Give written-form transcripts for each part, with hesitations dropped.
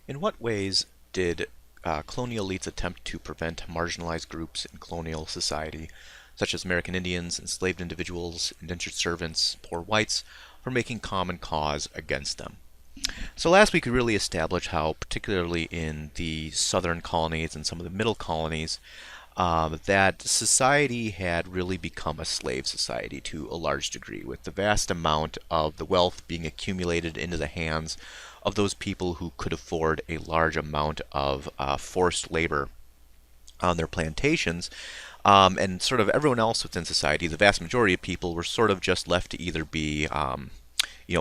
In what ways did colonial elites attempt to prevent marginalized groups in colonial society, such as American Indians, enslaved individuals, indentured servants, poor whites, from making common cause against them? So last week we really established how, particularly in the southern colonies and some of the middle colonies, that society had really become a slave society to a large degree, with the vast amount of the wealth being accumulated into the hands of those people who could afford a large amount of forced labor on their plantations. And sort of everyone else within society, the vast majority of people, were sort of just left to either be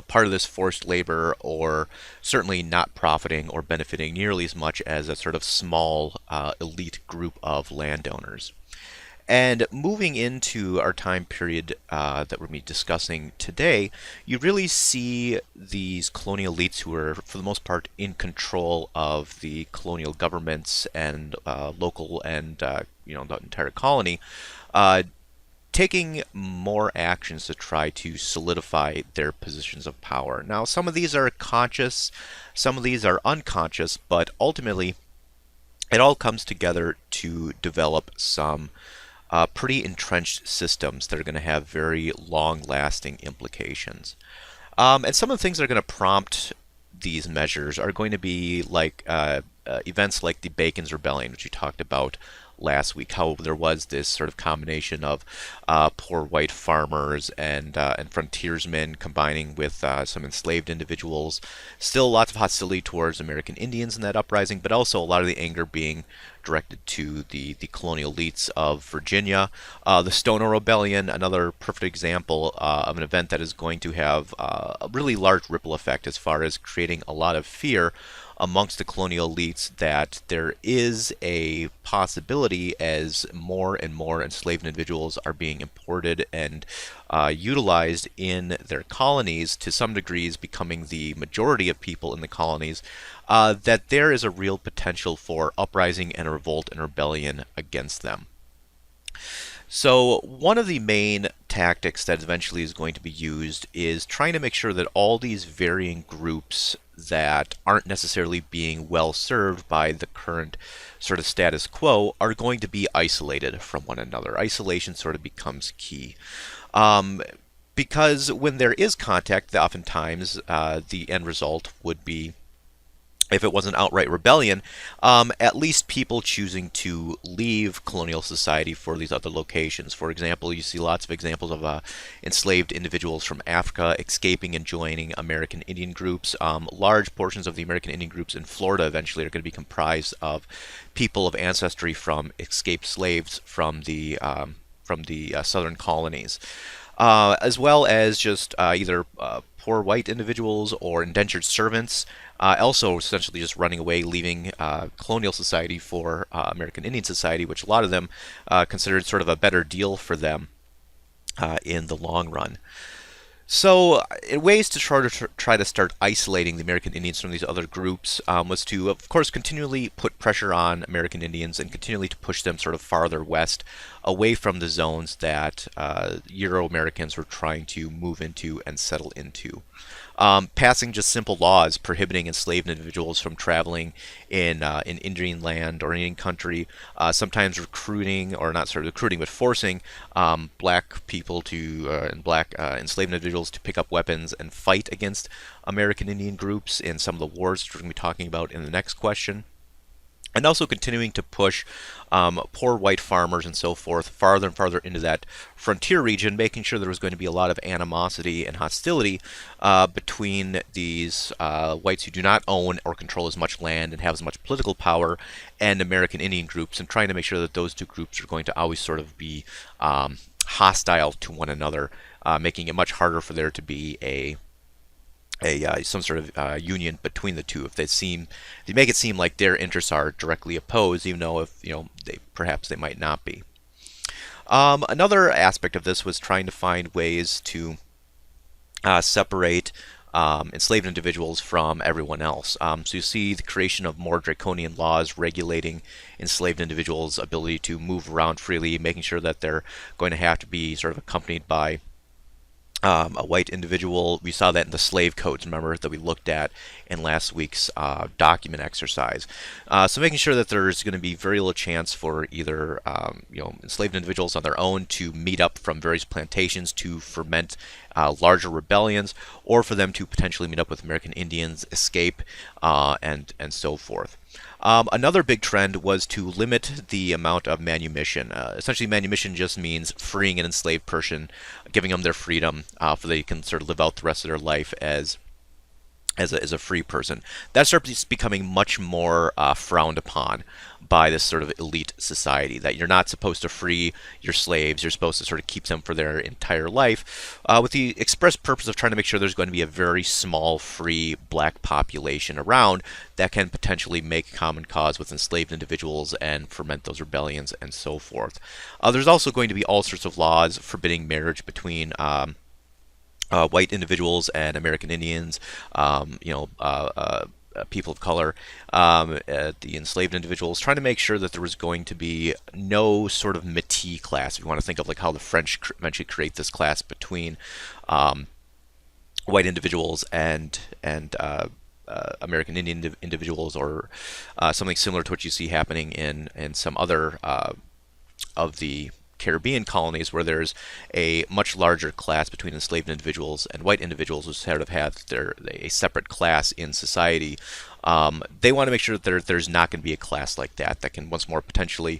part of this forced labor, or certainly not profiting or benefiting nearly as much as a sort of small elite group of landowners. And moving into our time period that we're going to be discussing today, you really see these colonial elites who are, for the most part, in control of the colonial governments and local and the entire colony, uh, taking more actions to try to solidify their positions of power. Now, some of these are conscious, some of these are unconscious, but ultimately, it all comes together to develop some pretty entrenched systems that are going to have very long-lasting implications. And some of the things that are going to prompt these measures are going to be like events like the Bacon's Rebellion, which we talked about last week, how there was this sort of combination of poor white farmers and frontiersmen combining with some enslaved individuals. Still lots of hostility towards American Indians in that uprising, but also a lot of the anger being directed to the colonial elites of Virginia. The Stono Rebellion, another perfect example of an event that is going to have a really large ripple effect as far as creating a lot of fear amongst the colonial elites that there is a possibility, as more and more enslaved individuals are being imported and utilized in their colonies, to some degrees becoming the majority of people in the colonies, that there is a real potential for uprising and revolt and rebellion against them. So one of the main tactics that eventually is going to be used is trying to make sure that all these varying groups that aren't necessarily being well served by the current sort of status quo are going to be isolated from one another. Isolation sort of becomes key. Because when there is contact, oftentimes the end result would be, if it wasn't outright rebellion, at least people choosing to leave colonial society for these other locations. For example, you see lots of examples of enslaved individuals from Africa escaping and joining American Indian groups. Large portions of the American Indian groups in Florida eventually are going to be comprised of people of ancestry from escaped slaves from the southern colonies. As well as just either poor white individuals or indentured servants, also essentially just running away, leaving colonial society for American Indian society, which a lot of them considered sort of a better deal for them in the long run. So, ways to try to start isolating the American Indians from these other groups was to, of course, continually put pressure on American Indians and continually to push them sort of farther west, away from the zones that Euro-Americans were trying to move into and settle into. Passing just simple laws prohibiting enslaved individuals from traveling in Indian land or Indian country. Sometimes recruiting, or not sort of recruiting, but forcing black people to and black enslaved individuals to pick up weapons and fight against American Indian groups in some of the wars which we're going to be talking about in the next question. And also continuing to push poor white farmers and so forth farther and farther into that frontier region, making sure there was going to be a lot of animosity and hostility between these whites who do not own or control as much land and have as much political power, and American Indian groups, and trying to make sure that those two groups are going to always sort of be hostile to one another, making it much harder for there to be some sort of union between the two. If they make it seem like their interests are directly opposed, even though if perhaps they might not be. Another aspect of this was trying to find ways to separate enslaved individuals from everyone else. So you see the creation of more draconian laws regulating enslaved individuals' ability to move around freely, making sure that they're going to have to be sort of accompanied by A white individual. We saw that in the slave codes, remember, that we looked at in last week's document exercise. So making sure that there's going to be very little chance for either enslaved individuals on their own to meet up from various plantations to ferment larger rebellions, or for them to potentially meet up with American Indians, escape, and so forth. Another big trend was to limit the amount of manumission. Essentially, manumission just means freeing an enslaved person, giving them their freedom, so they can sort of live out the rest of their life as a free person. That starts becoming much more frowned upon by this sort of elite society, that you're not supposed to free your slaves, you're supposed to sort of keep them for their entire life, with the express purpose of trying to make sure there's going to be a very small free black population around that can potentially make common cause with enslaved individuals and ferment those rebellions and so forth. There's also going to be all sorts of laws forbidding marriage between white individuals and American Indians, people of color, the enslaved individuals, trying to make sure that there was going to be no sort of métis class. If you want to think of like how the French eventually create this class between white individuals and American Indian individuals, or something similar to what you see happening in some other of the Caribbean colonies, where there's a much larger class between enslaved individuals and white individuals who sort of have a separate class in society. They want to make sure that there's not going to be a class like that that can once more potentially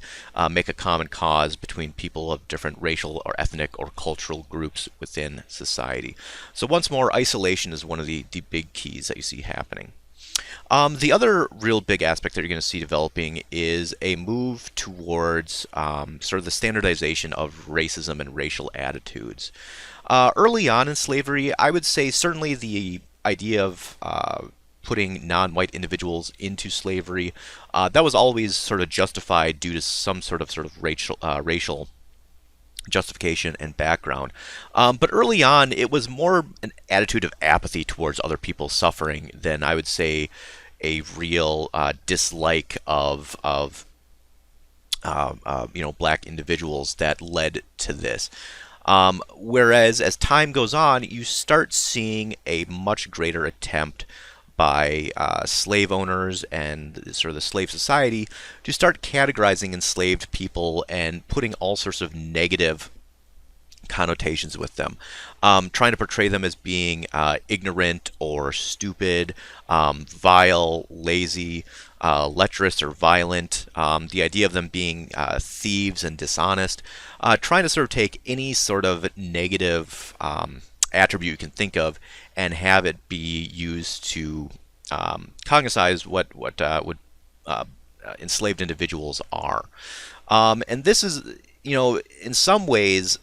make a common cause between people of different racial or ethnic or cultural groups within society. So once more, isolation is one of the big keys that you see happening. The other real big aspect that you're going to see developing is a move towards sort of the standardization of racism and racial attitudes. Early on in slavery, I would say certainly the idea of putting non-white individuals into slavery, that was always sort of justified due to some sort of racial justification and background. But early on, it was more an attitude of apathy towards other people's suffering than, I would say, a real dislike of black individuals that led to this. Whereas as time goes on, you start seeing a much greater attempt by slave owners and sort of the slave society to start categorizing enslaved people and putting all sorts of negative connotations with them, trying to portray them as being ignorant or stupid, vile, lazy, lecherous or violent, the idea of them being thieves and dishonest, trying to sort of take any sort of negative attribute you can think of and have it be used to cognitize what enslaved individuals are. And this is, in some ways,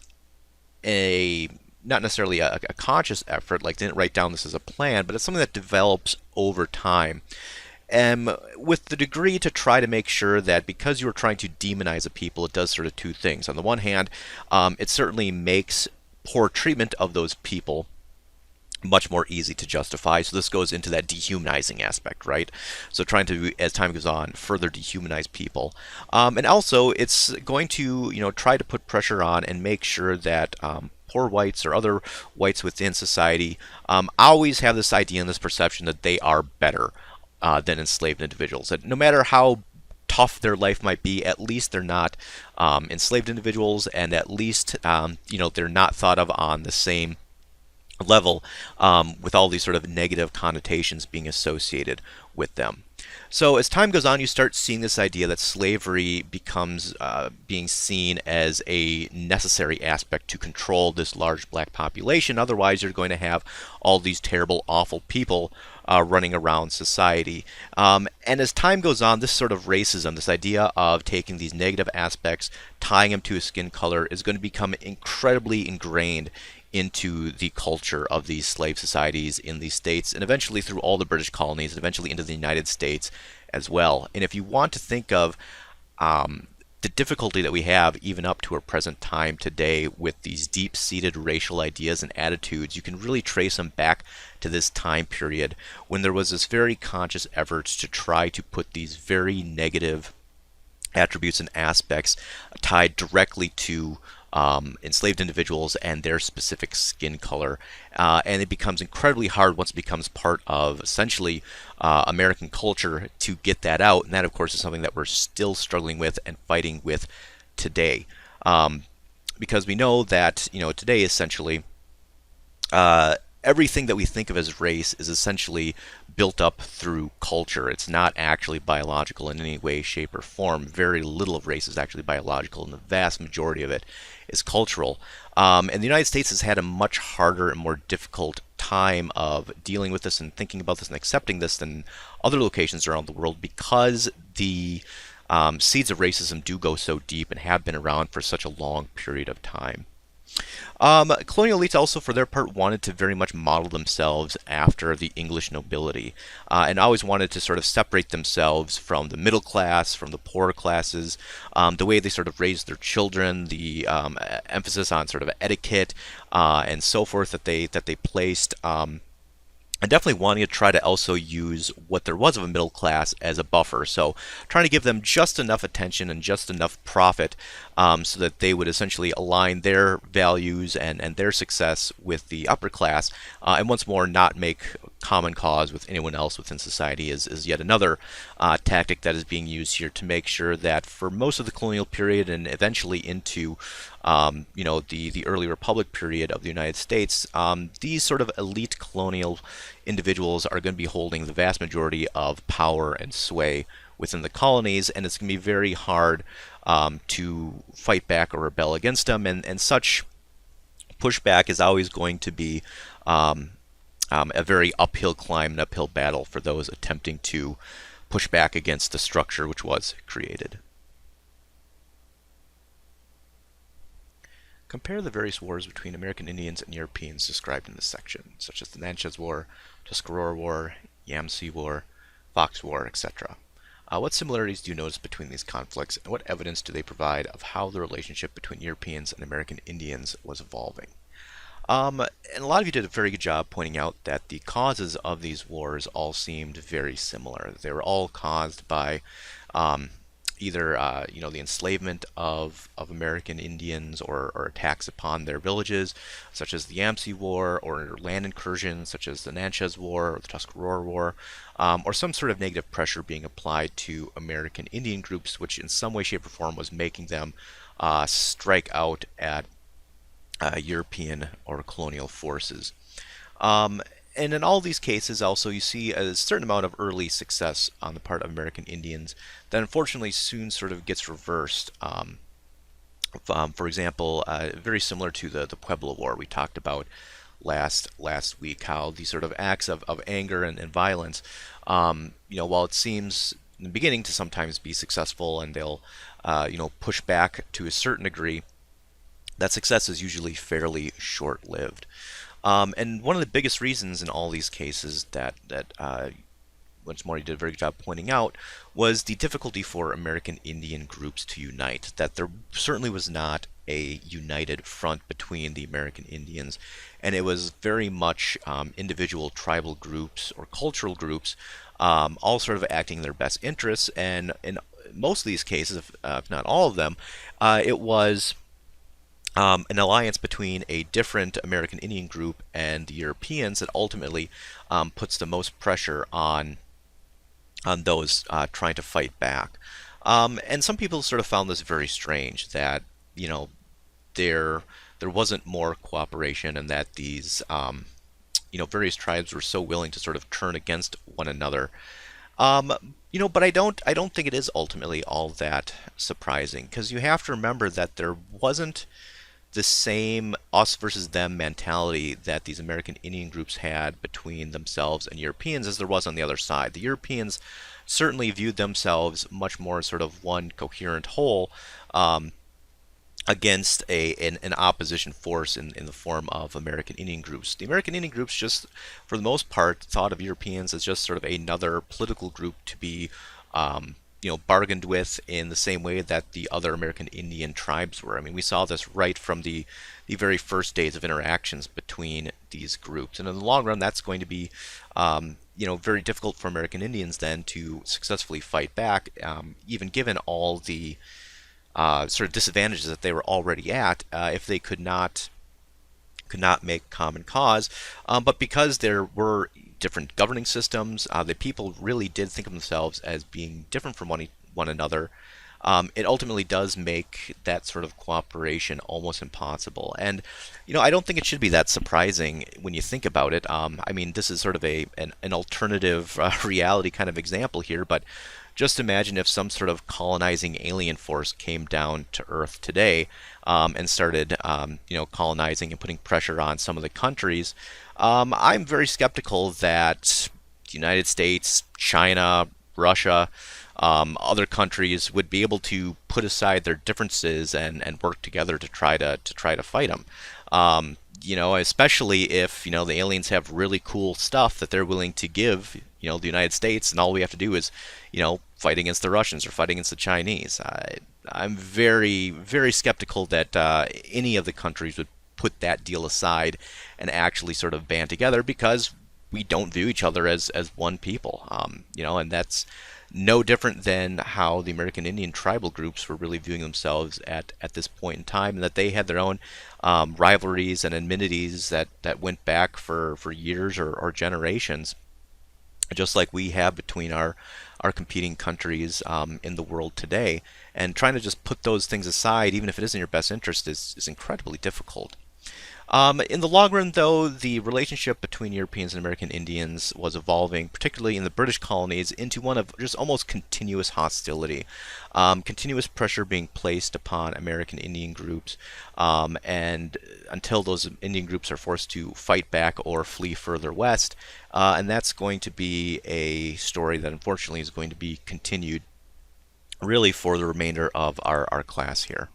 not necessarily a conscious effort, like didn't write down this as a plan, but it's something that develops over time. And with the degree to try to make sure that because you are trying to demonize a people, it does sort of two things. On the one hand, it certainly makes poor treatment of those people much more easy to justify. So this goes into that dehumanizing aspect, right? So trying to, as time goes on, further dehumanize people. And also, it's going to, try to put pressure on and make sure that poor whites or other whites within society always have this idea and this perception that they are better than enslaved individuals. And no matter how tough their life might be, at least they're not enslaved individuals, and at least, they're not thought of on the same level with all these sort of negative connotations being associated with them. So as time goes on, you start seeing this idea that slavery becomes being seen as a necessary aspect to control this large black population. Otherwise, you're going to have all these terrible, awful people running around society. And as time goes on, this sort of racism, this idea of taking these negative aspects, tying them to a skin color, is going to become incredibly ingrained into the culture of these slave societies in these states, and eventually through all the British colonies, and eventually into the United States as well. And if you want to think of the difficulty that we have even up to our present time today with these deep-seated racial ideas and attitudes, you can really trace them back to this time period when there was this very conscious effort to try to put these very negative attributes and aspects tied directly to enslaved individuals and their specific skin color. And it becomes incredibly hard once it becomes part of essentially American culture to get that out. And that, of course, is something that we're still struggling with and fighting with today. Because we know that, today essentially everything that we think of as race is essentially built up through culture. It's not actually biological in any way, shape, or form. Very little of race is actually biological, and the vast majority of it is cultural. And the United States has had a much harder and more difficult time of dealing with this and thinking about this and accepting this than other locations around the world because the seeds of racism do go so deep and have been around for such a long period of time. Colonial elites also, for their part, wanted to very much model themselves after the English nobility, and always wanted to sort of separate themselves from the middle class, from the poorer classes, the way they sort of raised their children, the emphasis on sort of etiquette and so forth that they placed. And definitely wanting to try to also use what there was of a middle class as a buffer. So trying to give them just enough attention and just enough profit so that they would essentially align their values and their success with the upper class, and once more not make common cause with anyone else within society is yet another tactic that is being used here to make sure that for most of the colonial period and eventually into the early republic period of the United States, these sort of elite colonial individuals are going to be holding the vast majority of power and sway within the colonies, and it's going to be very hard to fight back or rebel against them, and such pushback is always going to be a very uphill climb, an uphill battle for those attempting to push back against the structure which was created. Compare the various wars between American Indians and Europeans described in this section, such as the Natchez War, Tuscarora War, Yamasee War, Fox War, etc. What similarities do you notice between these conflicts, and what evidence do they provide of how the relationship between Europeans and American Indians was evolving? And a lot of you did a very good job pointing out that the causes of these wars all seemed very similar. They were all caused by either the enslavement of American Indians or attacks upon their villages, such as the Yamasee War, or land incursions, such as the Natchez War or the Tuscarora War, or some sort of negative pressure being applied to American Indian groups, which in some way, shape, or form was making them strike out at European or colonial forces. And in all these cases, also, you see a certain amount of early success on the part of American Indians that unfortunately soon sort of gets reversed. For example, very similar to the Pueblo War we talked about last week, how these sort of acts of anger and violence, while it seems in the beginning to sometimes be successful and they'll, push back to a certain degree, that success is usually fairly short-lived. And one of the biggest reasons in all these cases that once more, you did a very good job pointing out, was the difficulty for American Indian groups to unite. That there certainly was not a united front between the American Indians, and it was very much individual tribal groups or cultural groups, all sort of acting in their best interests. And in most of these cases, if not all of them, it was an alliance between a different American Indian group and the Europeans that ultimately puts the most pressure on those trying to fight back. And some people sort of found this very strange, that there wasn't more cooperation, and that these various tribes were so willing to sort of turn against one another. But I don't think it is ultimately all that surprising, because you have to remember that there wasn't the same us versus them mentality that these American Indian groups had between themselves and Europeans as there was on the other side. The Europeans certainly viewed themselves much more as sort of one coherent whole against an opposition force in the form of American Indian groups. The American Indian groups just, for the most part, thought of Europeans as just sort of another political group to be bargained with in the same way that the other American Indian tribes were. I mean, we saw this right from the very first days of interactions between these groups. And in the long run, that's going to be very difficult for American Indians then to successfully fight back, even given all the sort of disadvantages that they were already at, if they could not make common cause. But because there were different governing systems, the people really did think of themselves as being different from one another. It ultimately does make that sort of cooperation almost impossible. And, I don't think it should be that surprising when you think about it. I mean, this is sort of an alternative reality kind of example here, but just imagine if some sort of colonizing alien force came down to Earth today, and started, colonizing and putting pressure on some of the countries. I'm very skeptical that the United States, China, Russia, other countries would be able to put aside their differences and work together to try to fight them. Especially if the aliens have really cool stuff that they're willing to give the United States, and all we have to do is fight against the Russians or fight against the Chinese. I'm very, very skeptical that any of the countries would put that deal aside and actually sort of band together, because we don't view each other as one people. And that's no different than how the American Indian tribal groups were really viewing themselves at this point in time, and that they had their own rivalries and enmities that went back for years or generations, just like we have between our competing countries in the world today. And trying to just put those things aside, even if it isn't your best interest, is incredibly difficult. In the long run, though, the relationship between Europeans and American Indians was evolving, particularly in the British colonies, into one of just almost continuous hostility, continuous pressure being placed upon American Indian groups, and until those Indian groups are forced to fight back or flee further west. And that's going to be a story that unfortunately is going to be continued really for the remainder of our class here.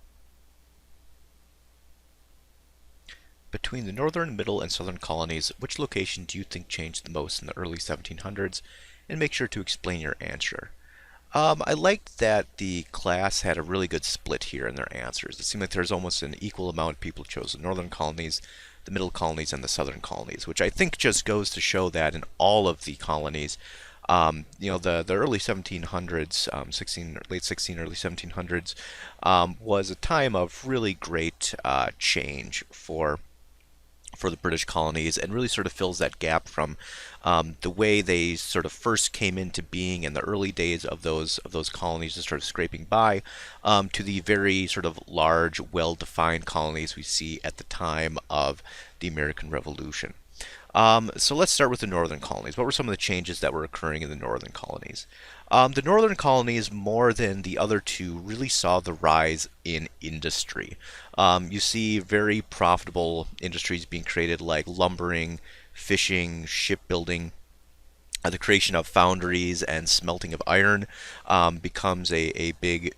Between the northern, middle, and southern colonies, which location do you think changed the most in the early 1700s? And make sure to explain your answer. I liked that the class had a really good split here in their answers. It seemed like there's almost an equal amount of people who chose the northern colonies, the middle colonies, and the southern colonies, which I think just goes to show that in all of the colonies, the early 1700s, late 16, early 1700s, was a time of really great change for the British colonies, and really sort of fills that gap from the way they sort of first came into being in the early days of those colonies, just sort of scraping by, to the very sort of large, well-defined colonies we see at the time of the American Revolution. So let's start with the northern colonies. What were some of the changes that were occurring in the northern colonies? The northern colonies, more than the other two, really saw the rise in industry. You see very profitable industries being created, like lumbering, fishing, shipbuilding. The creation of foundries and smelting of iron becomes a big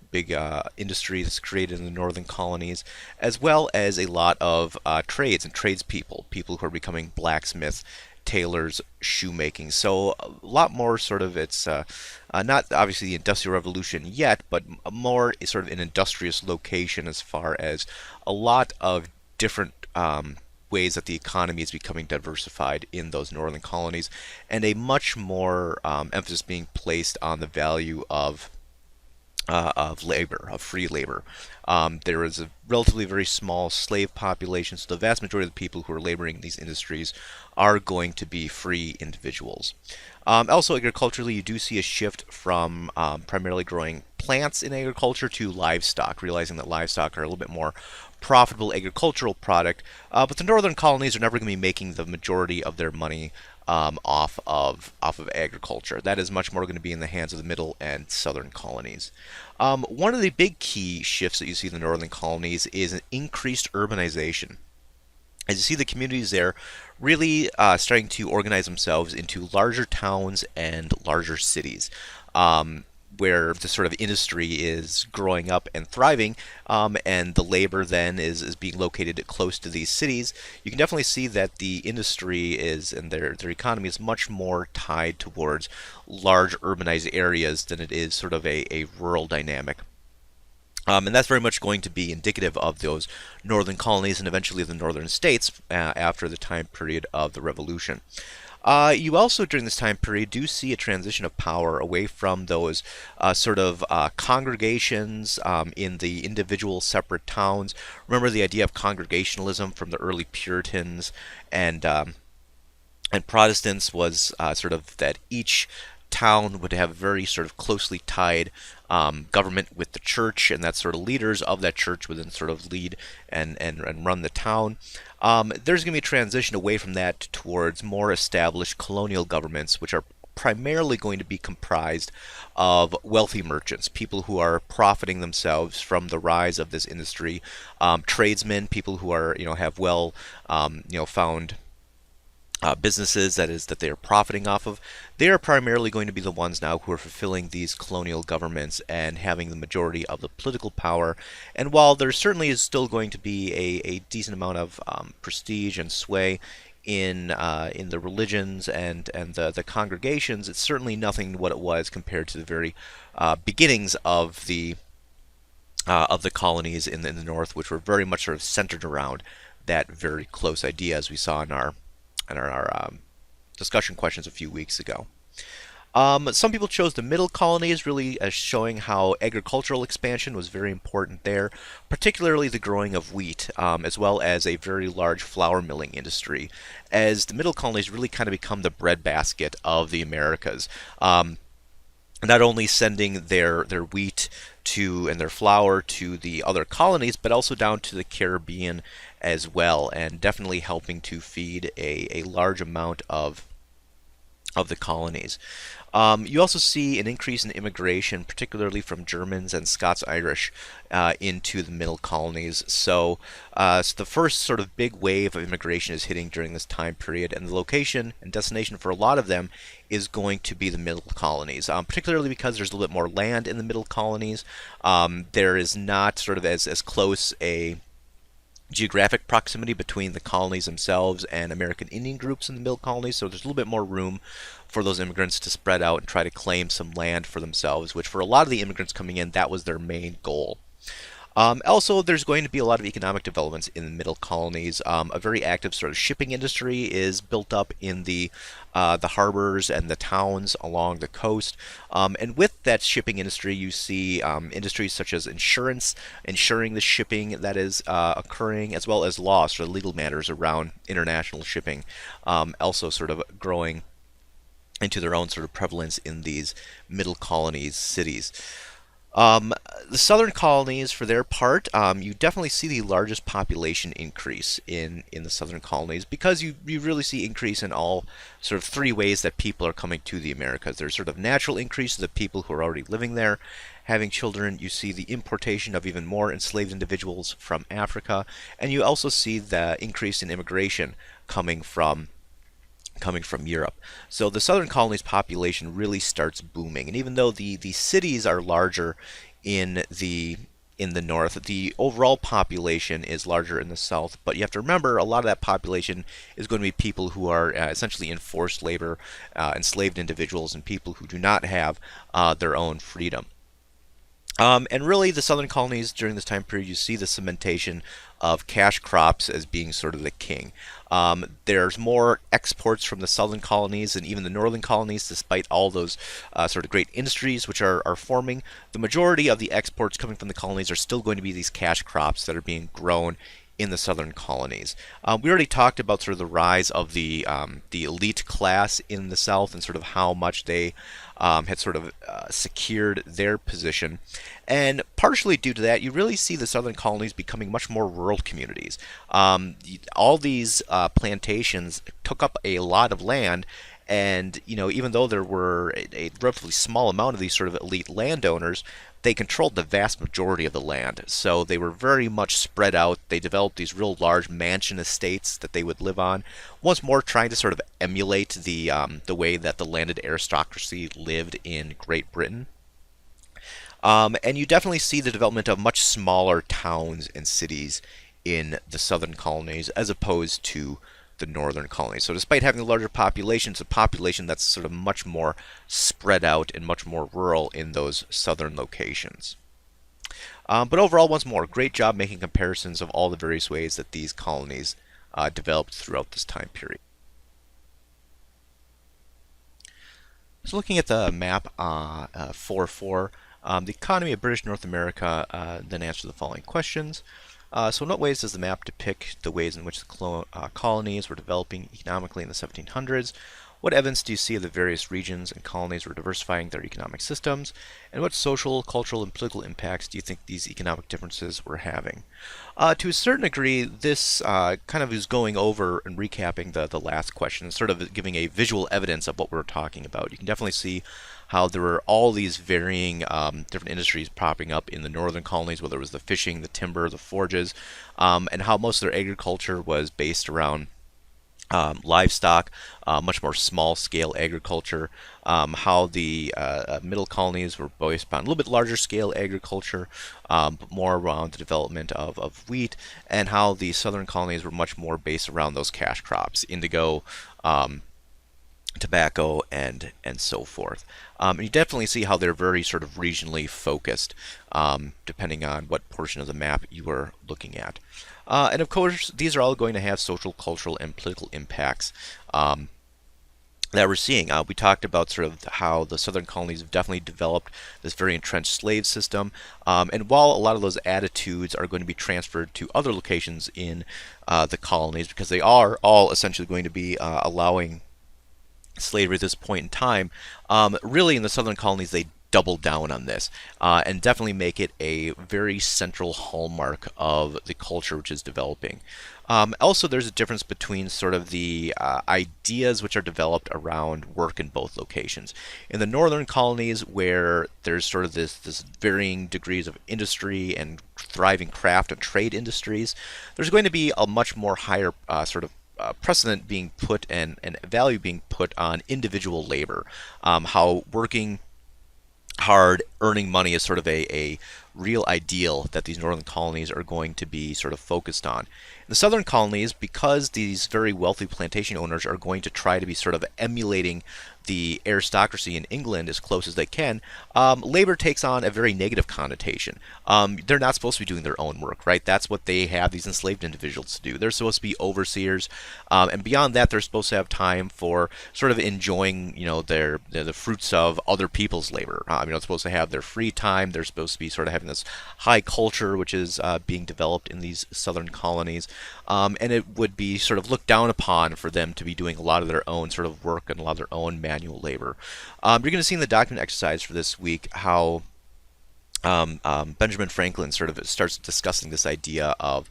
industry that's created in the northern colonies, as well as a lot of trades and tradespeople, people who are becoming blacksmiths, tailors, shoemaking. So a lot more sort of, it's not obviously the Industrial Revolution yet, but more sort of an industrious location, as far as a lot of different ways that the economy is becoming diversified in those northern colonies, and a much more emphasis being placed on the value of labor, of free labor. There is a relatively very small slave population, so the vast majority of the people who are laboring in these industries are going to be free individuals. Also, agriculturally, you do see a shift from primarily growing plants in agriculture to livestock, realizing that livestock are a little bit more profitable agricultural product, but the northern colonies are never going to be making the majority of their money off of agriculture. That is much more going to be in the hands of the middle and southern colonies. One of the big key shifts that you see in the northern colonies is an increased urbanization. As you see the communities there really starting to organize themselves into larger towns and larger cities, where the sort of industry is growing up and thriving, and the labor then is being located close to these cities. You can definitely see that the industry is, and their economy is much more tied towards large urbanized areas than it is sort of a rural dynamic. And that's very much going to be indicative of those northern colonies and eventually the northern states after the time period of the Revolution. You also, during this time period, do see a transition of power away from those congregations in the individual separate towns. Remember the idea of congregationalism from the early Puritans and Protestants was sort of that each town would have very sort of closely tied government with the church, and that sort of leaders of that church would then sort of lead and run the town. There's going to be a transition away from that towards more established colonial governments, which are primarily going to be comprised of wealthy merchants, people who are profiting themselves from the rise of this industry, tradesmen, people who are have found businesses that they are profiting off of. They are primarily going to be the ones now who are fulfilling these colonial governments and having the majority of the political power. And while there certainly is still going to be a decent amount of prestige and sway in the religions and the congregations, it's certainly nothing what it was compared to the very beginnings of the colonies in the north, which were very much sort of centered around that very close idea, as we saw in our discussion questions a few weeks ago. Some people chose the middle colonies, really as showing how agricultural expansion was very important there, particularly the growing of wheat, as well as a very large flour milling industry, as the middle colonies really kind of become the breadbasket of the Americas. Not only sending their wheat to and their flour to the other colonies, but also down to the Caribbean as well, and definitely helping to feed a large amount of the colonies. You also see an increase in immigration, particularly from Germans and Scots-Irish into the middle colonies. So the first sort of big wave of immigration is hitting during this time period, and the location and destination for a lot of them is going to be the middle colonies, particularly because there's a little bit more land in the middle colonies. There is not sort of as close a geographic proximity between the colonies themselves and American Indian groups in the middle colonies, so there's a little bit more room for those immigrants to spread out and try to claim some land for themselves, which for a lot of the immigrants coming in, that was their main goal. Also, there's going to be a lot of economic developments in the middle colonies. A very active sort of shipping industry is built up in the harbors and the towns along the coast. And with that shipping industry, you see industries such as insurance, ensuring the shipping that is occurring, as well as law, sort of legal matters around international shipping, also sort of growing into their own sort of prevalence in these middle colonies cities. The southern colonies, for their part, you definitely see the largest population increase in the southern colonies, because you really see increase in all sort of three ways that people are coming to the Americas. There's sort of natural increases of people who are already living there, having children. You see the importation of even more enslaved individuals from Africa, and you also see the increase in immigration coming from Europe. So the southern colonies population really starts booming. And even though the cities are larger in the north, the overall population is larger in the south. But you have to remember, a lot of that population is going to be people who are essentially in forced labor, enslaved individuals, and people who do not have their own freedom. And really, the southern colonies during this time period, you see the cementation of cash crops as being sort of the king. There's more exports from the southern colonies and even the northern colonies, despite all those sort of great industries which are forming. The majority of the exports coming from the colonies are still going to be these cash crops that are being grown in the southern colonies. We already talked about sort of the rise of the elite class in the South and sort of how much they had sort of secured their position. And partially due to that, you really see the southern colonies becoming much more rural communities. All these plantations took up a lot of land, and even though there were a relatively small amount of these sort of elite landowners, they controlled the vast majority of the land. So they were very much spread out. They developed these real large mansion estates that they would live on, once more trying to sort of emulate the way that the landed aristocracy lived in Great Britain. And you definitely see the development of much smaller towns and cities in the southern colonies as opposed to the northern colonies. So despite having a larger population, it's a population that's sort of much more spread out and much more rural in those southern locations. But overall, once more, great job making comparisons of all the various ways that these colonies developed throughout this time period. So looking at the map 4.4, the economy of British North America, then answer the following questions. So in what ways does the map depict the ways in which the colonies were developing economically in the 1700s? What evidence do you see of the various regions and colonies were diversifying their economic systems? And what social, cultural, and political impacts do you think these economic differences were having? To a certain degree, this kind of is going over and recapping the last question, sort of giving a visual evidence of what we're talking about. You can definitely see how there were all these varying different industries popping up in the northern colonies, whether it was the fishing, the timber, the forges, and how most of their agriculture was based around livestock, much more small-scale agriculture, how the middle colonies were based upon a little bit larger scale agriculture, but more around the development of wheat, and how the southern colonies were much more based around those cash crops, indigo, tobacco, and so forth. And you definitely see how they're very sort of regionally focused, depending on what portion of the map you are looking at. And of course, these are all going to have social, cultural, and political impacts that we're seeing. We talked about sort of how the southern colonies have definitely developed this very entrenched slave system. And while a lot of those attitudes are going to be transferred to other locations in the colonies, because they are all essentially going to be allowing slavery at this point in time, really in the southern colonies they double down on this and definitely make it a very central hallmark of the culture which is developing. Also, there's a difference between sort of the ideas which are developed around work in both locations. In the northern colonies, where there's sort of this varying degrees of industry and thriving craft and trade industries, there's going to be a much more higher sort of precedent being put and value being put on individual labor, how working hard, earning money is sort of a real ideal that these northern colonies are going to be sort of focused on. In the southern colonies, because these very wealthy plantation owners are going to try to be sort of emulating the aristocracy in England as close as they can, labor takes on a very negative connotation. They're not supposed to be doing their own work, right? That's what they have these enslaved individuals to do. They're supposed to be overseers, and beyond that, they're supposed to have time for sort of enjoying, the fruits of other people's labor. It's supposed to have their free time. They're supposed to be sort of having this high culture, which is being developed in these southern colonies, and it would be sort of looked down upon for them to be doing a lot of their own sort of work and a lot of their own manual labor. You're going to see in the document exercise for this week how Benjamin Franklin sort of starts discussing this idea of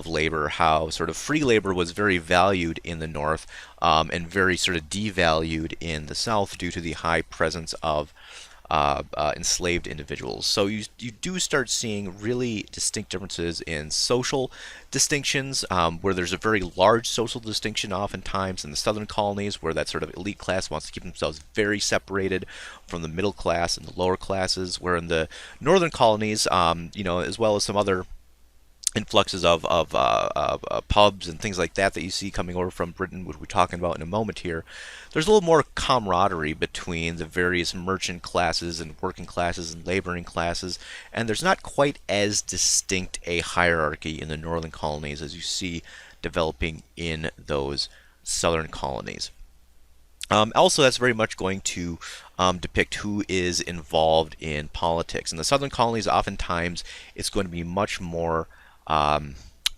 labor, how sort of free labor was very valued in the North and very sort of devalued in the South due to the high presence of enslaved individuals. So you do start seeing really distinct differences in social distinctions, where there's a very large social distinction oftentimes in the southern colonies, where that sort of elite class wants to keep themselves very separated from the middle class and the lower classes, where in the northern colonies, as well as some other influxes of pubs and things like that you see coming over from Britain, which we're talking about in a moment here, there's a little more camaraderie between the various merchant classes and working classes and laboring classes, and there's not quite as distinct a hierarchy in the northern colonies as you see developing in those southern colonies. Also, that's very much going to depict who is involved in politics. In the southern colonies, oftentimes it's going to be much more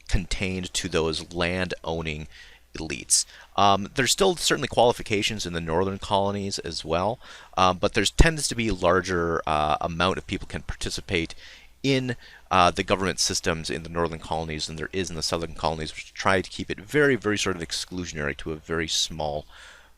contained to those land-owning elites. There's still certainly qualifications in the northern colonies as well, but there tends to be a larger amount of people can participate in the government systems in the northern colonies than there is in the southern colonies, which try to keep it very, very sort of exclusionary to a very small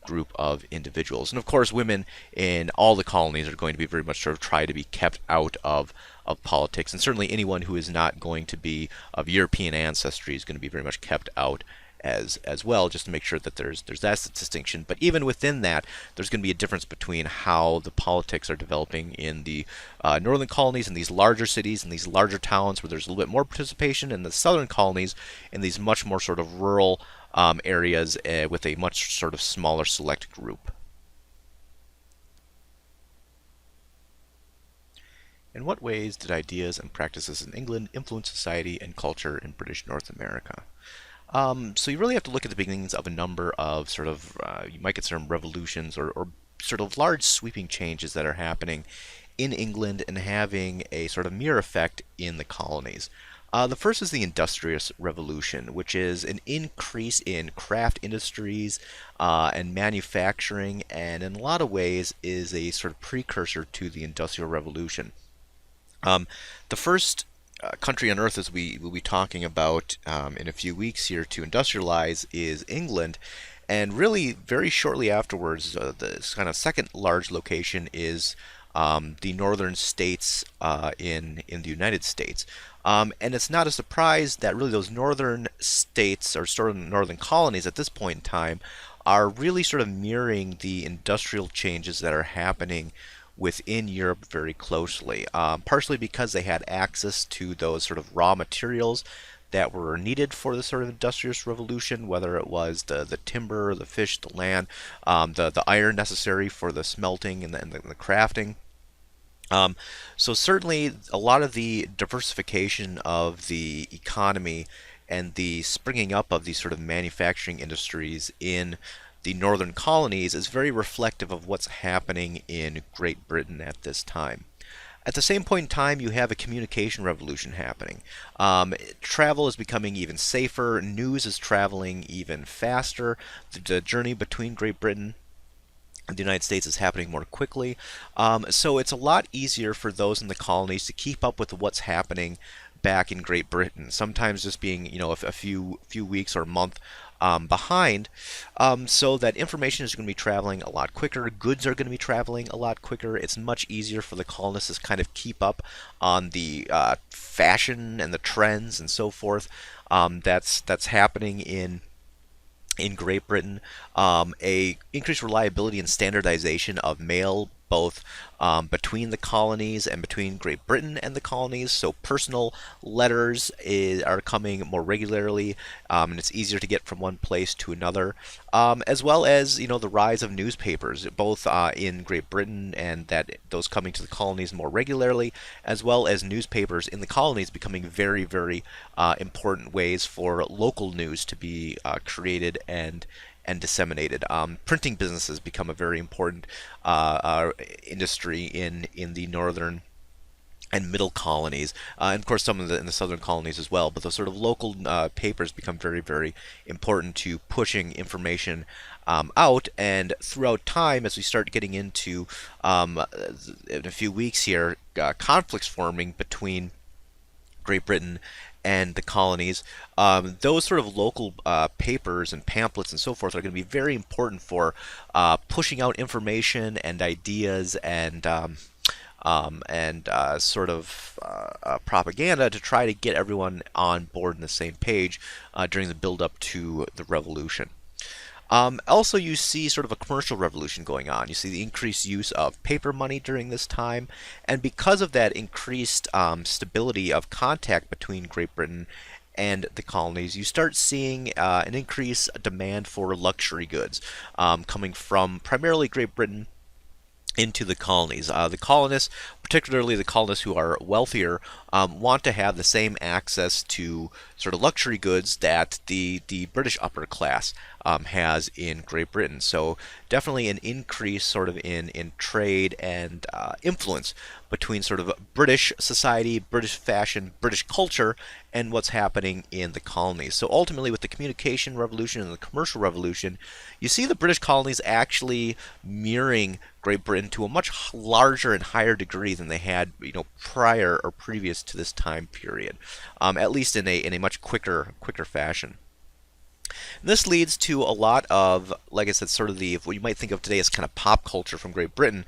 group of individuals. And of course, women in all the colonies are going to be very much sort of try to be kept out of politics, and certainly anyone who is not going to be of European ancestry is going to be very much kept out as well, just to make sure that there's that distinction. But even within that, there's going to be a difference between how the politics are developing in the northern colonies, in these larger cities, in these larger towns where there's a little bit more participation, in the southern colonies, in these much more sort of rural areas with a much sort of smaller select group. In what ways did ideas and practices in England influence society and culture in British North America? So you really have to look at the beginnings of a number of sort of, you might consider them revolutions or sort of large sweeping changes that are happening in England and having a sort of mirror effect in the colonies. The first is the Industrious Revolution, which is an increase in craft industries and manufacturing, and in a lot of ways is a sort of precursor to the Industrial Revolution. Um, the first country on earth, as we will be talking about in a few weeks here, to industrialize is England. And really, very shortly afterwards, the kind of second large location is the northern states in the United States. And it's not a surprise that really those northern states or sort of northern colonies at this point in time are really sort of mirroring the industrial changes that are happening within Europe very closely, partially because they had access to those sort of raw materials that were needed for the sort of industrious revolution, whether it was the timber, the fish, the land, the iron necessary for the smelting and the crafting. Um, so certainly a lot of the diversification of the economy and the springing up of these sort of manufacturing industries in the northern colonies is very reflective of what's happening in Great Britain at this time. At the same point in time, you have a communication revolution happening. Travel is becoming even safer, news is traveling even faster. The journey between Great Britain the United States is happening more quickly. So it's a lot easier for those in the colonies to keep up with what's happening back in Great Britain. Sometimes just being, a few weeks or a month behind, so that information is going to be traveling a lot quicker. Goods are going to be traveling a lot quicker. It's much easier for the colonists to kind of keep up on the fashion and the trends and so forth that's happening in Great Britain, a increased reliability and standardization of mail both between the colonies and between Great Britain and the colonies. So personal letters are coming more regularly, and it's easier to get from one place to another, as well as the rise of newspapers, both in Great Britain and that those coming to the colonies more regularly, as well as newspapers in the colonies becoming very, very important ways for local news to be created and disseminated. Printing businesses become a very important industry in the northern and middle colonies, and of course some in the southern colonies as well. But those sort of local papers become very, very important to pushing information out. And throughout time, as we start getting into in a few weeks here, conflicts forming between Great Britain and the colonies, those sort of local papers and pamphlets and so forth are going to be very important for pushing out information and ideas and sort of propaganda to try to get everyone on board in the same page during the build-up to the revolution. Also, you see sort of a commercial revolution going on. You see the increased use of paper money during this time, and because of that increased stability of contact between Great Britain and the colonies, you start seeing an increased demand for luxury goods coming from primarily Great Britain into the colonies. The colonists, particularly the colonists who are wealthier, want to have the same access to sort of luxury goods that the British upper class has in Great Britain. So definitely an increase sort of in trade and influence between sort of British society, British fashion, British culture, and what's happening in the colonies. So ultimately, with the communication revolution and the commercial revolution, you see the British colonies actually mirroring Great Britain to a much larger and higher degree than they had, prior or previous to this time period, at least in a much quicker fashion. And this leads to a lot of, like I said, sort of what you might think of today as kind of pop culture from Great Britain.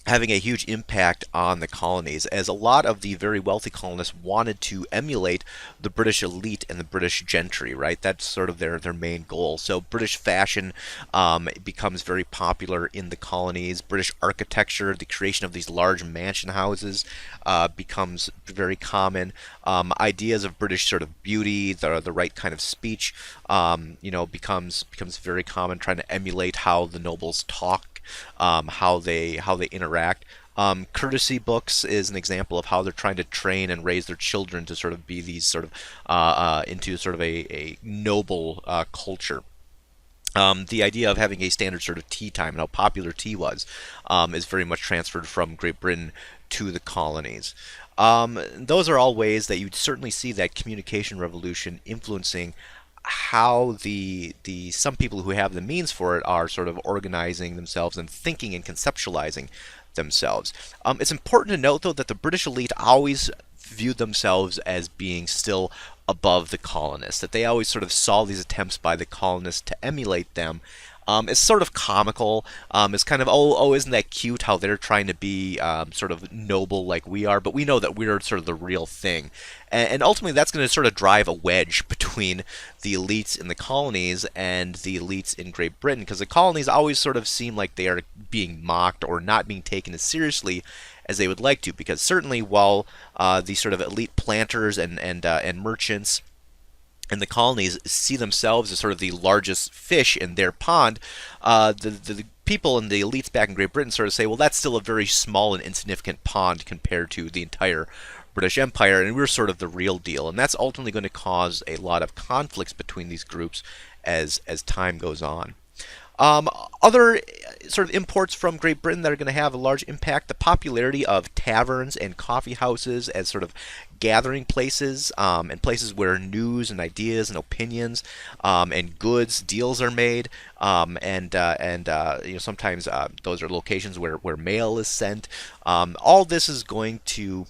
Having a huge impact on the colonies, as a lot of the very wealthy colonists wanted to emulate the British elite and the British gentry, right? That's sort of their main goal. So British fashion becomes very popular in the colonies. British architecture, the creation of these large mansion houses becomes very common. Ideas of British sort of beauty, the right kind of speech, becomes very common. Trying to emulate how the nobles talk, how they interact. Courtesy books is an example of how they're trying to train and raise their children to sort of be these sort of into sort of a noble culture. The idea of having a standard sort of tea time and how popular tea was is very much transferred from Great Britain to the colonies. Those are all ways that you'd certainly see that communication revolution influencing how the some people who have the means for it are sort of organizing themselves and thinking and conceptualizing themselves. It's important to note, though, that the British elite always viewed themselves as being still above the colonists, that they always sort of saw these attempts by the colonists to emulate them. It's sort of comical. It's kind of, oh, isn't that cute how they're trying to be sort of noble like we are, but we know that we're sort of the real thing. And ultimately, that's going to sort of drive a wedge between the elites in the colonies and the elites in Great Britain, because the colonies always sort of seem like they are being mocked or not being taken as seriously as they would like to, because certainly while the sort of elite planters and merchants and the colonies see themselves as sort of the largest fish in their pond, the people and the elites back in Great Britain sort of say, well, that's still a very small and insignificant pond compared to the entire British Empire, and we're sort of the real deal. And that's ultimately going to cause a lot of conflicts between these groups as time goes on. Other sort of imports from Great Britain that are going to have a large impact: the popularity of taverns and coffee houses as sort of gathering places and places where news and ideas and opinions and goods deals are made, sometimes those are locations where mail is sent. All this is going to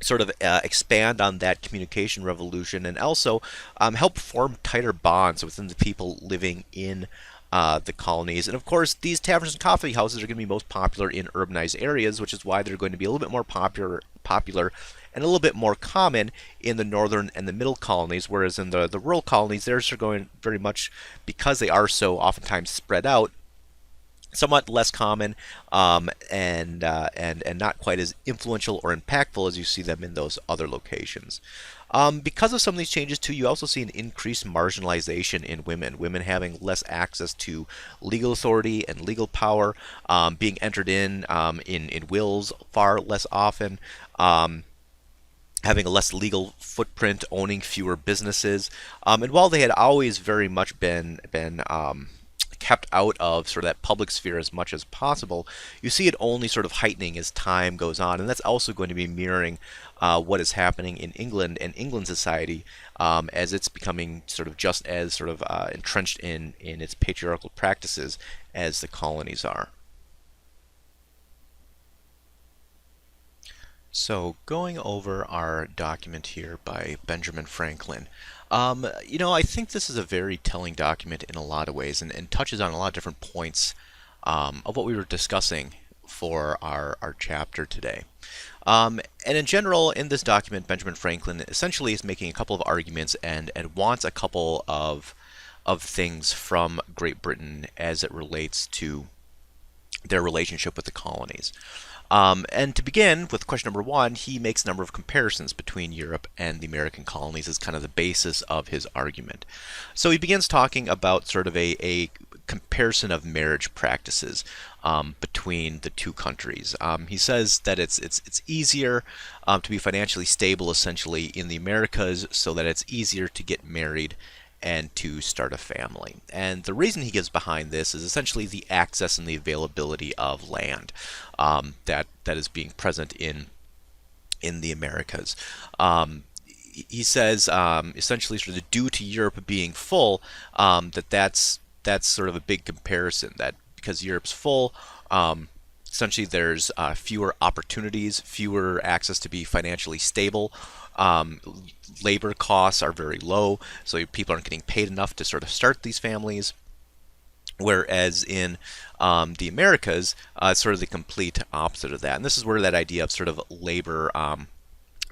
sort of expand on that communication revolution and also help form tighter bonds within the people living in the colonies. And of course, these taverns and coffee houses are going to be most popular in urbanized areas, which is why they're going to be a little bit more popular and a little bit more common in the northern and the middle colonies, whereas in the rural colonies, theirs are going very much, because they are so oftentimes spread out, somewhat less common, and not quite as influential or impactful as you see them in those other locations. Because of some of these changes too, you also see an increased marginalization in women. Women having less access to legal authority and legal power, being entered in wills far less often. Having a less legal footprint, owning fewer businesses, and while they had always very much been kept out of sort of that public sphere as much as possible, you see it only sort of heightening as time goes on, and that's also going to be mirroring what is happening in England and England society as it's becoming sort of just as sort of entrenched in its patriarchal practices as the colonies are. So, going over our document here by Benjamin Franklin, I think this is a very telling document in a lot of ways and touches on a lot of different points of what we were discussing for our chapter today. And in general, in this document, Benjamin Franklin essentially is making a couple of arguments and wants a couple of things from Great Britain as it relates to their relationship with the colonies. And to begin with question number one, he makes a number of comparisons between Europe and the American colonies as kind of the basis of his argument. So he begins talking about sort of a comparison of marriage practices between the two countries. He says that it's easier to be financially stable essentially in the Americas, so that it's easier to get married and to start a family. And the reason he gives behind this is essentially the access and the availability of land that is being present in the Americas. He says essentially sort of due to Europe being full, that's sort of a big comparison, that because Europe's full, essentially there's fewer opportunities, fewer access to be financially stable. Labor costs are very low, so people aren't getting paid enough to sort of start these families. Whereas in the Americas, it's sort of the complete opposite of that. And this is where that idea of sort of labor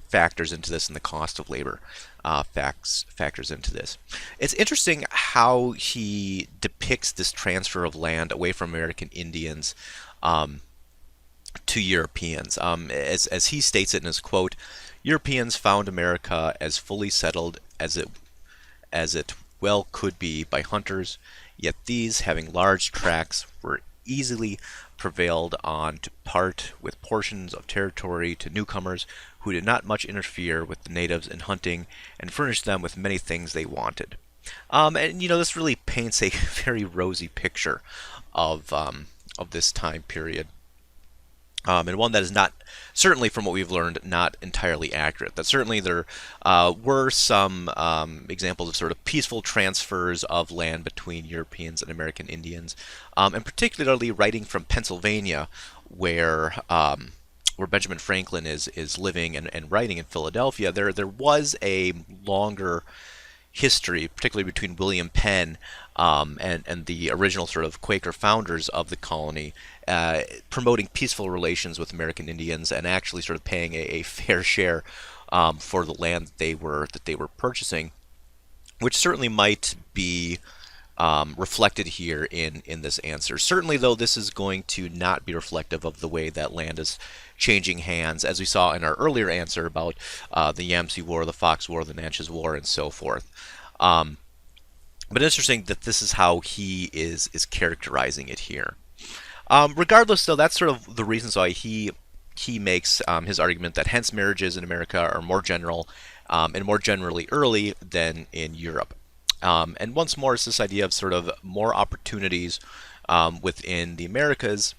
factors into this, and the cost of labor factors into this. It's interesting how he depicts this transfer of land away from American Indians to Europeans. As he states it in his quote, Europeans found America as fully settled as it well could be by hunters, yet these, having large tracts, were easily prevailed on to part with portions of territory to newcomers who did not much interfere with the natives in hunting and furnished them with many things they wanted. And this really paints a very rosy picture of this time period. And one that is not, certainly from what we've learned, not entirely accurate. That certainly there were some examples of sort of peaceful transfers of land between Europeans and American Indians, and particularly writing from Pennsylvania, where Benjamin Franklin is living and writing in Philadelphia. There was a longer history, particularly between William Penn and the original sort of Quaker founders of the colony, promoting peaceful relations with American Indians and actually sort of paying a fair share for the land that they were purchasing, which certainly might be reflected here in this answer. Certainly, though, this is going to not be reflective of the way that land is changing hands, as we saw in our earlier answer about the Yamasee War, the Fox War, the Natchez War, and so forth. But interesting that this is how he is characterizing it here. Regardless, though, that's sort of the reasons why he makes his argument that hence marriages in America are more general and more generally early than in Europe. And once more, it's this idea of sort of more opportunities within the Americas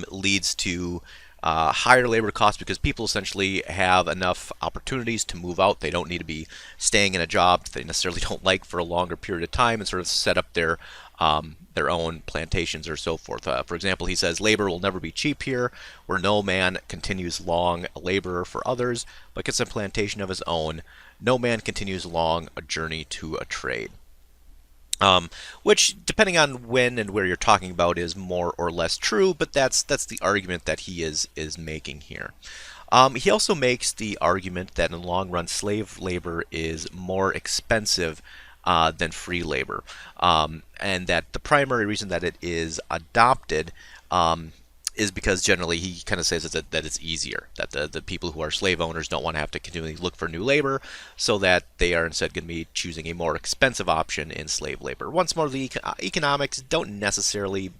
leads to higher labor costs because people essentially have enough opportunities to move out. They don't need to be staying in a job they necessarily don't like for a longer period of time and sort of set up their own plantations or so forth. For example, he says labor will never be cheap here, where no man continues long a laborer for others, but gets a plantation of his own. No man continues long a journey to a trade. Which, depending on when and where you're talking about, is more or less true, but that's the argument that he is making here. He also makes the argument that in the long run, slave labor is more expensive than free labor, and that the primary reason that it is adopted is because generally he kind of says that it's easier, that the people who are slave owners don't want to have to continually look for new labor, so that they are instead going to be choosing a more expensive option in slave labor. Once more, the economics don't necessarily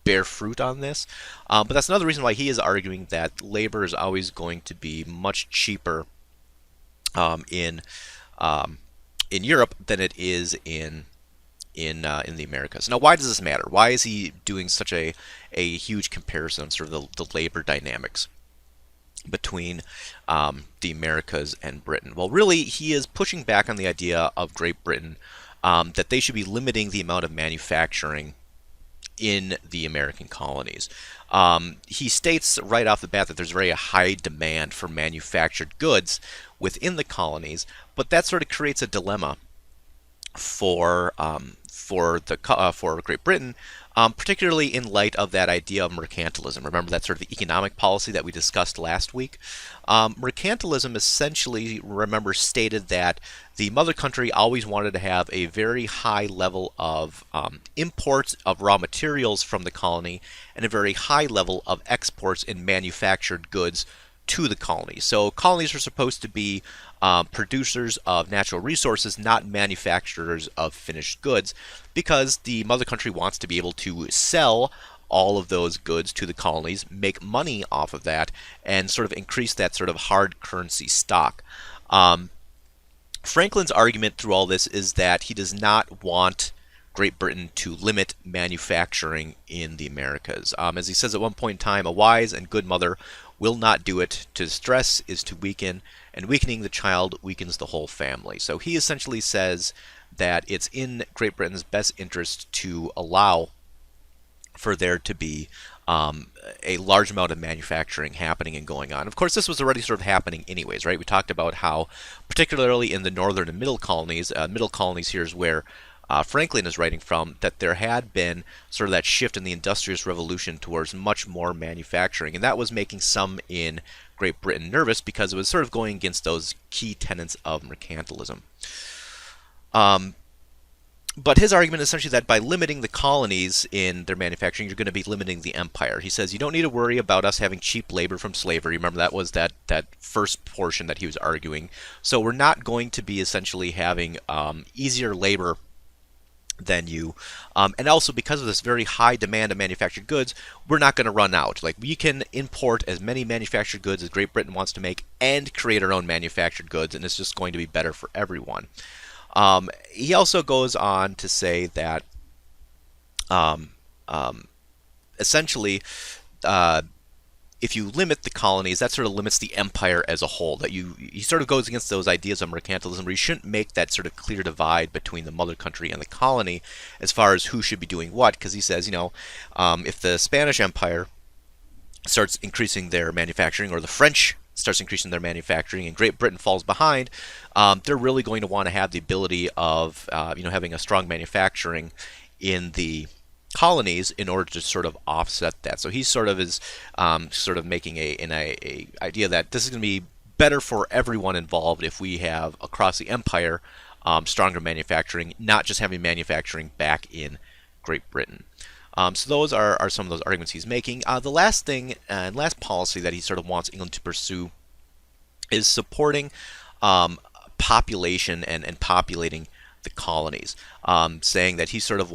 bear fruit on this, but that's another reason why he is arguing that labor is always going to be much cheaper in Europe than it is in the Americas. Now, why does this matter? Why is he doing such a huge comparison of sort of the labor dynamics between the Americas and Britain? Well, really, he is pushing back on the idea of Great Britain that they should be limiting the amount of manufacturing in the American colonies. He states right off the bat that there's very high demand for manufactured goods within the colonies, but that sort of creates a dilemma for Great Britain, particularly in light of that idea of mercantilism. Remember that sort of economic policy that we discussed last week? Mercantilism essentially, remember, stated that the mother country always wanted to have a very high level of imports of raw materials from the colony and a very high level of exports in manufactured goods to the colonies. So colonies are supposed to be producers of natural resources, not manufacturers of finished goods, because the mother country wants to be able to sell all of those goods to the colonies, make money off of that, and sort of increase that sort of hard currency stock. Franklin's argument through all this is that he does not want Great Britain to limit manufacturing in the Americas. As he says at one point in time, a wise and good mother will not do it. To distress is to weaken, and weakening the child weakens the whole family. So he essentially says that it's in Great Britain's best interest to allow for there to be a large amount of manufacturing happening and going on. Of course, this was already sort of happening anyways, right? We talked about how, particularly in the northern and middle colonies here is where Franklin is writing from, that there had been sort of that shift in the Industrious Revolution towards much more manufacturing, and that was making some in Great Britain nervous because it was sort of going against those key tenets of mercantilism. But his argument is essentially that by limiting the colonies in their manufacturing, you're going to be limiting the empire. He says you don't need to worry about us having cheap labor from slavery. Remember, that was that first portion that he was arguing. So we're not going to be essentially having easier labor than you, and also because of this very high demand of manufactured goods, we're not going to run out. Like, we can import as many manufactured goods as Great Britain wants to make and create our own manufactured goods, and it's just going to be better for everyone. He also goes on to say that um, um, essentially, uh, if you limit the colonies, that sort of limits the empire as a whole. That he sort of goes against those ideas of mercantilism, where you shouldn't make that sort of clear divide between the mother country and the colony as far as who should be doing what. Because he says, if the Spanish Empire starts increasing their manufacturing, or the French starts increasing their manufacturing, and Great Britain falls behind, they're really going to want to have the ability of having a strong manufacturing in the colonies in order to sort of offset that. So he sort of is sort of making a idea that this is going to be better for everyone involved if we have across the empire stronger manufacturing, not just having manufacturing back in Great Britain. So those are some of those arguments he's making. The last thing and last policy that he sort of wants England to pursue is supporting population and populating the colonies, saying that he sort of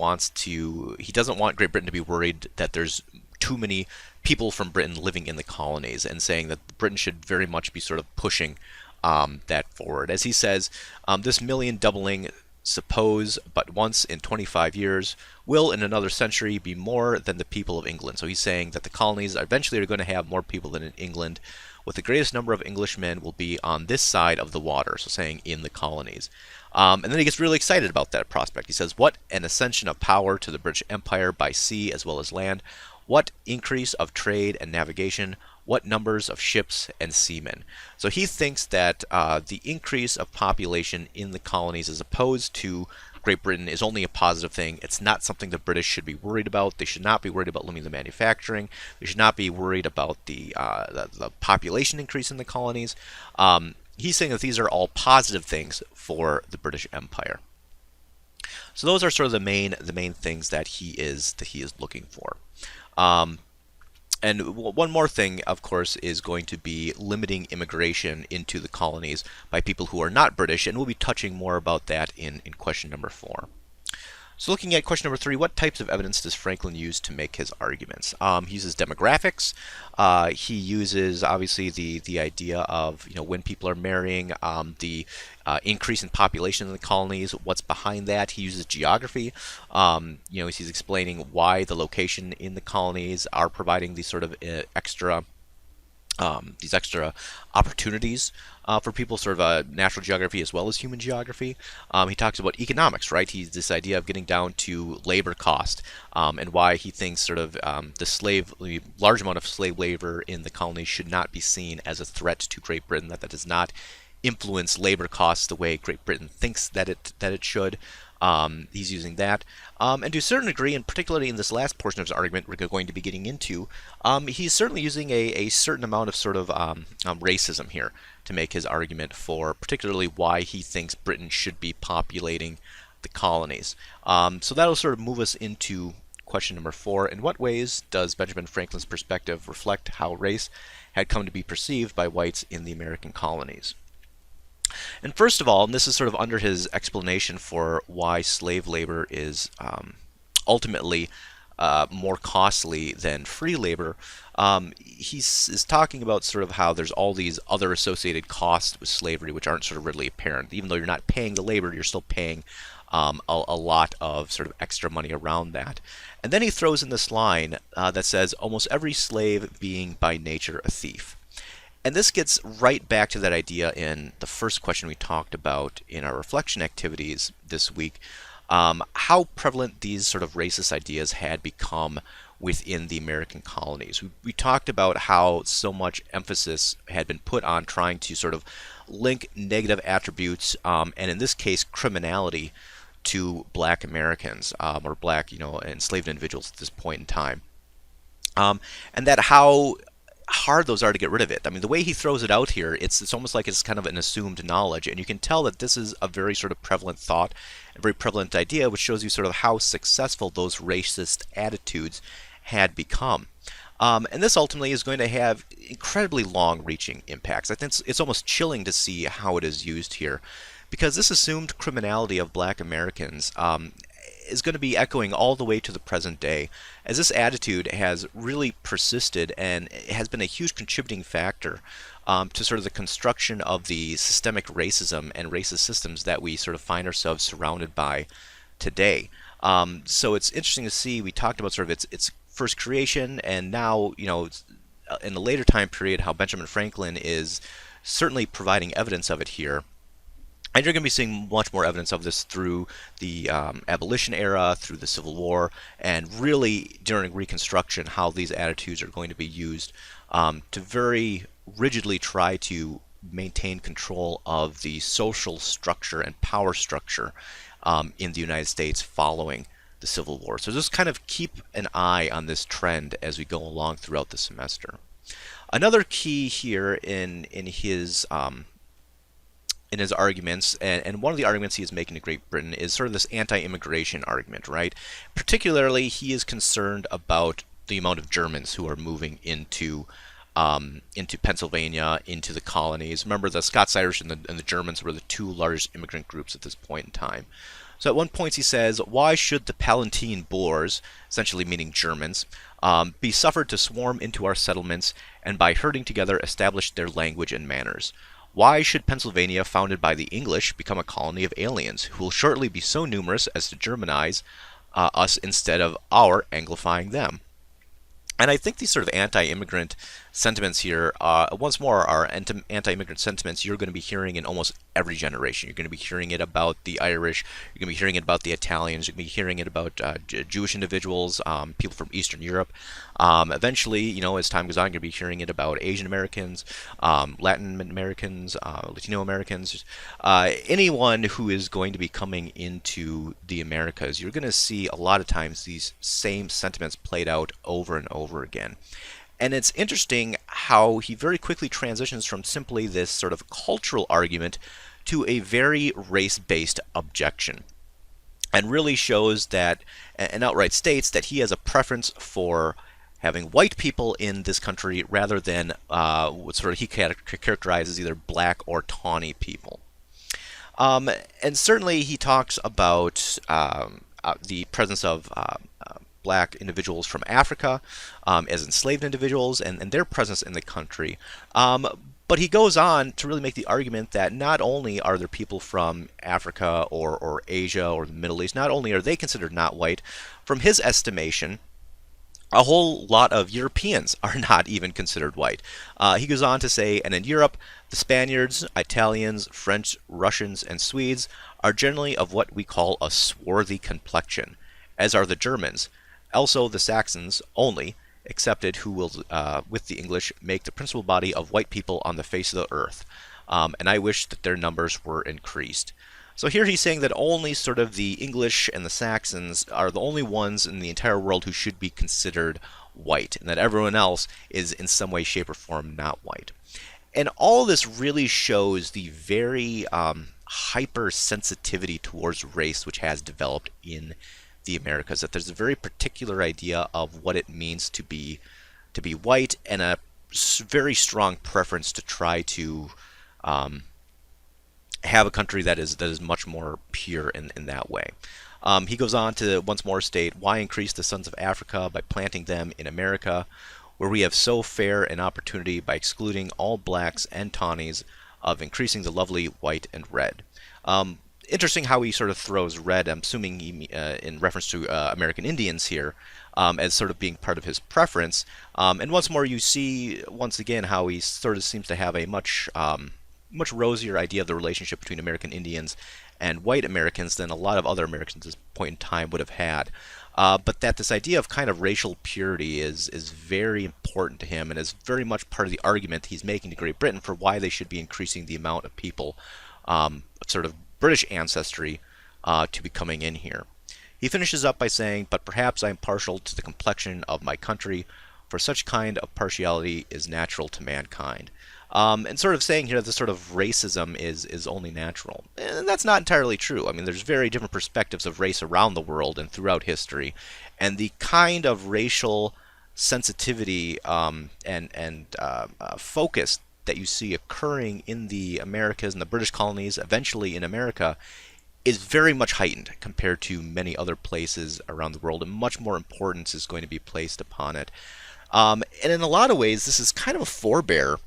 he doesn't want Great Britain to be worried that there's too many people from Britain living in the colonies, and saying that Britain should very much be sort of pushing that forward. As he says, this million doubling, suppose but once in 25 years, will in another century be more than the people of England. So he's saying that the colonies eventually are going to have more people than in England, with the greatest number of Englishmen will be on this side of the water, so saying in the colonies. And then he gets really excited about that prospect. He says, what an ascension of power to the British Empire by sea as well as land. What increase of trade and navigation. What numbers of ships and seamen. So he thinks that the increase of population in the colonies as opposed to Great Britain is only a positive thing. It's not something the British should be worried about. They should not be worried about limiting the manufacturing. They should not be worried about the population increase in the colonies. He's saying that these are all positive things for the British Empire. So those are sort of the main things that he is looking for. And one more thing, of course, is going to be limiting immigration into the colonies by people who are not British, and we'll be touching more about that in question number 4. So looking at question number 3, what types of evidence does Franklin use to make his arguments? He uses demographics. He uses, obviously, the idea of when people are marrying, the increase in population in the colonies, what's behind that. He uses geography. He's explaining why the location in the colonies are providing these sort of extra opportunities for people, sort of natural geography as well as human geography. He talks about economics, right? He's this idea of getting down to labor cost, and why he thinks sort of the large amount of slave labor in the colonies should not be seen as a threat to Great Britain, that does not influence labor costs the way Great Britain thinks that it should. He's using that. And to a certain degree, and particularly in this last portion of his argument we're going to be getting into, he's certainly using a certain amount of sort of racism here to make his argument for particularly why he thinks Britain should be populating the colonies. So that'll sort of move us into question number 4. In what ways does Benjamin Franklin's perspective reflect how race had come to be perceived by whites in the American colonies? And first of all, and this is sort of under his explanation for why slave labor is ultimately more costly than free labor, is talking about sort of how there's all these other associated costs with slavery which aren't sort of readily apparent. Even though you're not paying the labor, you're still paying a lot of sort of extra money around that. And then he throws in this line that says, almost every slave being by nature a thief. And this gets right back to that idea in the first question we talked about in our reflection activities this week, how prevalent these sort of racist ideas had become within the American colonies. We talked about how so much emphasis had been put on trying to sort of link negative attributes, and in this case criminality, to black Americans, or black enslaved individuals at this point in time. And that how hard those are to get rid of it. I mean, the way he throws it out here, it's almost like it's kind of an assumed knowledge, and you can tell that this is a very sort of prevalent thought, a very prevalent idea, which shows you sort of how successful those racist attitudes had become. And this ultimately is going to have incredibly long-reaching impacts. I think it's almost chilling to see how it is used here, because this assumed criminality of black Americans is going to be echoing all the way to the present day, as this attitude has really persisted and has been a huge contributing factor to sort of the construction of the systemic racism and racist systems that we sort of find ourselves surrounded by today. So it's interesting to see. We talked about sort of its first creation, and now, in the later time period, how Benjamin Franklin is certainly providing evidence of it here. And you're going to be seeing much more evidence of this through the abolition era, through the Civil War, and really during Reconstruction, how these attitudes are going to be used to very rigidly try to maintain control of the social structure and power structure in the United States following the Civil War. So just kind of keep an eye on this trend as we go along throughout the semester. Another key here in his arguments, and one of the arguments he is making to Great Britain is sort of this anti-immigration argument, right? Particularly, he is concerned about the amount of Germans who are moving into Pennsylvania, into the colonies. Remember, the Scots-Irish and the Germans were the two largest immigrant groups at this point in time. So at one point he says, why should the Palatine Boers, essentially meaning Germans, be suffered to swarm into our settlements and by herding together establish their language and manners? Why should Pennsylvania, founded by the English, become a colony of aliens who will shortly be so numerous as to Germanize us instead of our Anglifying them? And I think these sort of anti-immigrant sentiments here, once more, are anti-immigrant sentiments you're going to be hearing in almost every generation. You're going to be hearing it about the Irish, you're going to be hearing it about the Italians, you're going to be hearing it about Jewish individuals, people from Eastern Europe. Eventually, as time goes on, you're going to be hearing it about Asian Americans, Latin Americans, Latino Americans, anyone who is going to be coming into the Americas. You're going to see a lot of times these same sentiments played out over and over again. And it's interesting how he very quickly transitions from simply this sort of cultural argument to a very race-based objection, and really shows that, and outright states that he has a preference for having white people in this country rather than what sort of he characterizes either black or tawny people. And certainly he talks about the presence of black individuals from Africa as enslaved individuals and their presence in the country. But he goes on to really make the argument that not only are there people from Africa or Asia or the Middle East, not only are they considered not white, from his estimation, a whole lot of Europeans are not even considered white. He goes on to say, and in Europe, the Spaniards, Italians, French, Russians, and Swedes are generally of what we call a swarthy complexion, as are the Germans. Also the Saxons only, excepted, who will, with the English, make the principal body of white people on the face of the earth. And I wish that their numbers were increased. So here he's saying that only sort of the English and the Saxons are the only ones in the entire world who should be considered white, and that everyone else is in some way, shape, or form not white. And all this really shows the very hypersensitivity towards race which has developed in the Americas, that there's a very particular idea of what it means to be white, and a very strong preference to try to have a country that is much more pure in that way. He goes on to once more state, why increase the sons of Africa by planting them in America, where we have so fair an opportunity by excluding all blacks and tawnies of increasing the lovely white and red. Interesting how he sort of throws red, I'm assuming in reference to American Indians here, as sort of being part of his preference. And once more you see, once again, how he sort of seems to have a much rosier idea of the relationship between American Indians and white Americans than a lot of other Americans at this point in time would have had. But that this idea of kind of racial purity is very important to him, and is very much part of the argument he's making to Great Britain for why they should be increasing the amount of people sort of British ancestry to be coming in here. He finishes up by saying, but perhaps I am partial to the complexion of my country, for such kind of partiality is natural to mankind. And sort of saying here that this sort of racism is only natural. And that's not entirely true. I mean, there's very different perspectives of race around the world and throughout history, and the kind of racial sensitivity and focus that you see occurring in the Americas and the British colonies, eventually in America, is very much heightened compared to many other places around the world, and much more importance is going to be placed upon it. And in a lot of ways, this is kind of a forebear,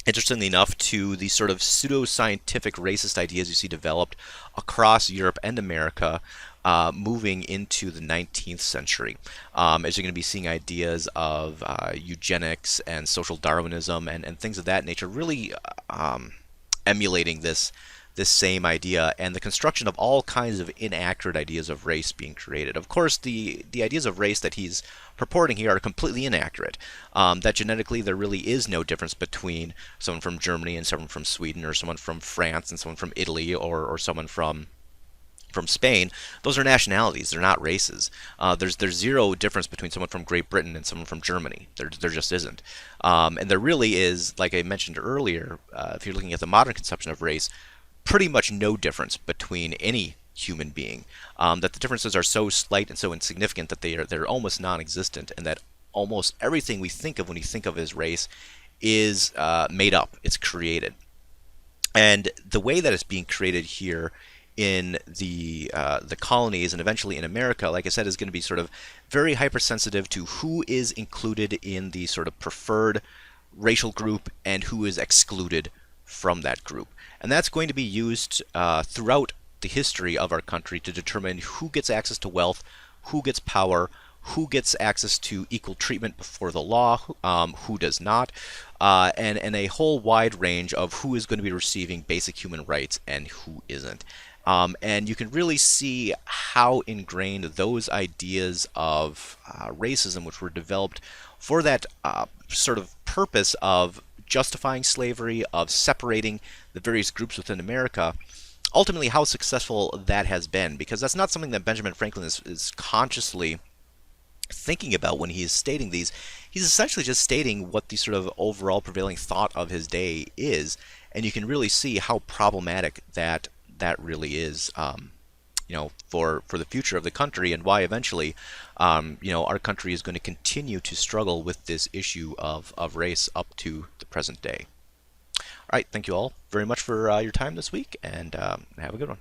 interestingly enough, to the sort of pseudo-scientific racist ideas you see developed across Europe and America moving into the 19th century. As you're going to be seeing ideas of eugenics and social Darwinism and things of that nature really emulating this same idea, and the construction of all kinds of inaccurate ideas of race being created. Of course, the ideas of race that he's purporting here are completely inaccurate. That genetically there really is no difference between someone from Germany and someone from Sweden, or someone from France and someone from Italy, or someone from Spain. Those are nationalities. They're not races. There's zero difference between someone from Great Britain and someone from Germany. There just isn't. And there really is, like I mentioned earlier, if you're looking at the modern conception of race, pretty much no difference between any human being. That the differences are so slight and so insignificant that they're almost non-existent, and that almost everything we think of when we think of as race is made up. It's created. And the way that it's being created here in the colonies and eventually in America, like I said, is going to be sort of very hypersensitive to who is included in the sort of preferred racial group and who is excluded from that group. And that's going to be used throughout the history of our country to determine who gets access to wealth, who gets power, who gets access to equal treatment before the law, who does not, and a whole wide range of who is going to be receiving basic human rights and who isn't. And you can really see how ingrained those ideas of racism, which were developed for that sort of purpose of justifying slavery, of separating the various groups within America, ultimately how successful that has been, because that's not something that Benjamin Franklin is consciously thinking about when he is stating these. He's essentially just stating what the sort of overall prevailing thought of his day is, and you can really see how problematic that really is, for the future of the country, and why eventually, our country is going to continue to struggle with this issue of race up to the present day. All right, thank you all very much for your time this week, and have a good one.